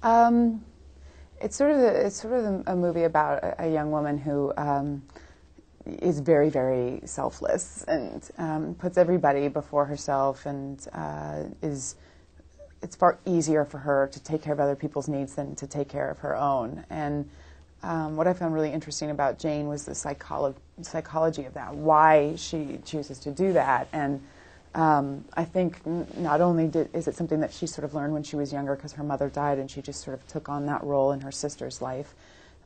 Um, it's sort of a movie about a young woman who is very, very selfless and puts everybody before herself, and it's far easier for her to take care of other people's needs than to take care of her own. And what I found really interesting about Jane was the psychology of that, why she chooses to do that. And I think not only is it something that she sort of learned when she was younger because her mother died and she just sort of took on that role in her sister's life,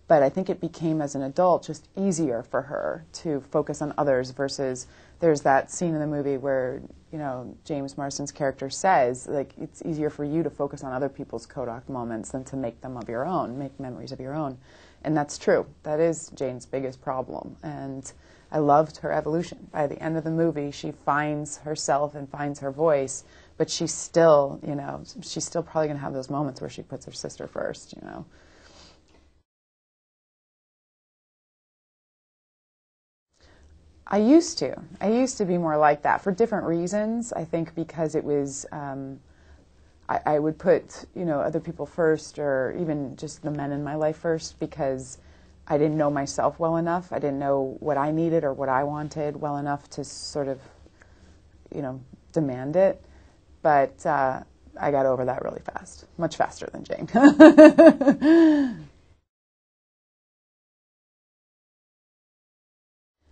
but I think it became, as an adult, just easier for her to focus on others versus there's that scene in the movie where, you know, James Marsden's character says, like, it's easier for you to focus on other people's Kodak moments than to make them of your own, make memories of your own. And that's true. That is Jane's biggest problem. And I loved her evolution. By the end of the movie, she finds herself and finds her voice, but she's still, you know, she's still probably going to have those moments where she puts her sister first, you know. I used to. I used to be more like that for different reasons. I think because it was, I would put, you know, other people first, or even just the men in my life first, because I didn't know myself well enough. I didn't know what I needed or what I wanted well enough to sort of, you know, demand it. But I got over that really fast, much faster than Jane.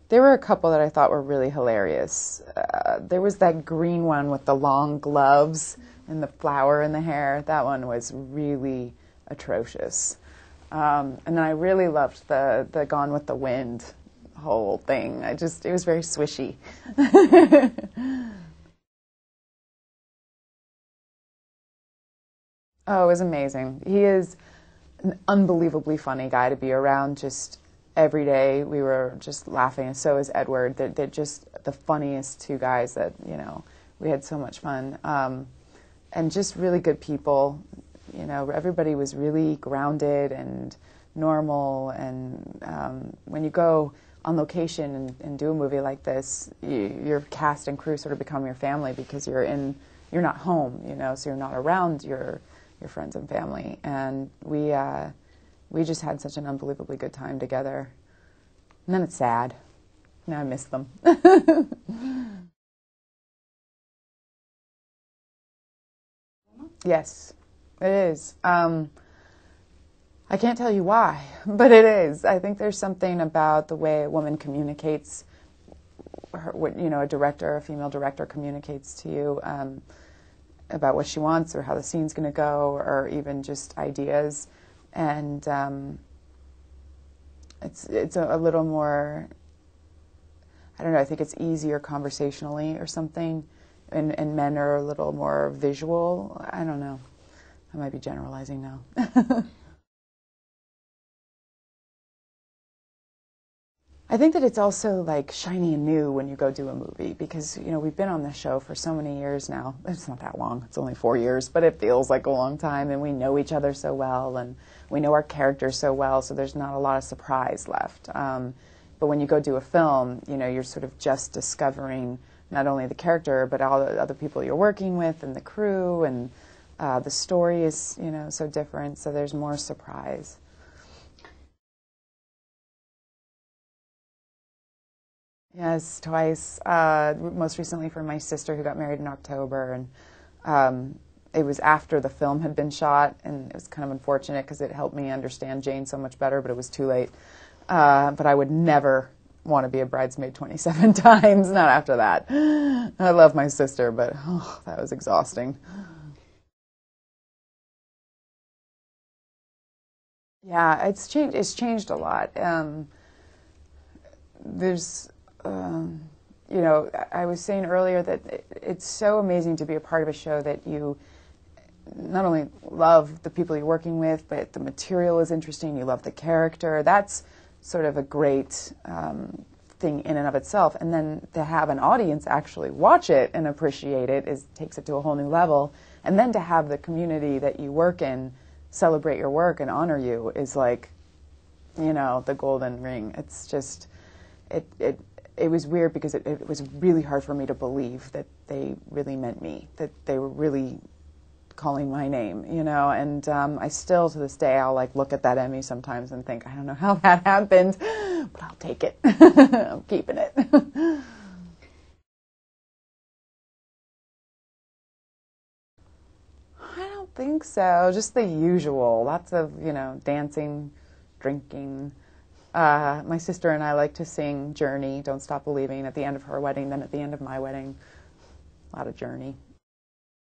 There were a couple that I thought were really hilarious. There was that green one with the long gloves and the flower in the hair. That one was really atrocious. And then I really loved the Gone with the Wind whole thing. It was very swishy. Oh, it was amazing. He is an unbelievably funny guy to be around. Just every day we were just laughing, and so is Edward. They're just the funniest two guys that, you know, we had so much fun. And just really good people. You know, everybody was really grounded and normal. And when you go on location and do a movie like this, your cast and crew sort of become your family because you're not home, you know, so you're not around your friends and family. And we just had such an unbelievably good time together. And then it's sad. Now I miss them. Yes, it is. I can't tell you why, but it is. I think there's something about the way a woman communicates, what, you know, a female director communicates to you about what she wants or how the scene's going to go, or even just ideas. And it's a little more, I don't know, I think it's easier conversationally or something, and men are a little more visual. I don't know. I might be generalizing now. I think that it's also like shiny and new when you go do a movie because, you know, we've been on this show for so many years now. It's not that long. It's only 4 years, but it feels like a long time, and we know each other so well, and we know our characters so well, so there's not a lot of surprise left. But when you go do a film, you know, you're sort of just discovering not only the character, but all the other people you're working with and the crew, and the story is, you know, so different, so there's more surprise. Yes, twice. Most recently for my sister who got married in October, and it was after the film had been shot, and it was kind of unfortunate because it helped me understand Jane so much better, but it was too late. But I would never want to be a bridesmaid 27 times, not after that. I love my sister, but that was exhausting. Yeah, it's changed a lot. There's you know, I was saying earlier that it's so amazing to be a part of a show that you not only love the people you're working with, but the material is interesting, you love the character. That's sort of a great thing in and of itself. And then to have an audience actually watch it and appreciate it takes it to a whole new level. And then to have the community that you work in celebrate your work and honor you is like, you know, the golden ring. It's just, it was weird because it was really hard for me to believe that they really meant me, that they were really calling my name, you know, and I still, to this day, I'll like look at that Emmy sometimes and think, I don't know how that happened, but I'll take it. I'm keeping it. I don't think so. Just the usual. Lots of, you know, dancing, drinking. My sister and I like to sing Journey, Don't Stop Believing, at the end of her wedding, then at the end of my wedding. A lot of Journey.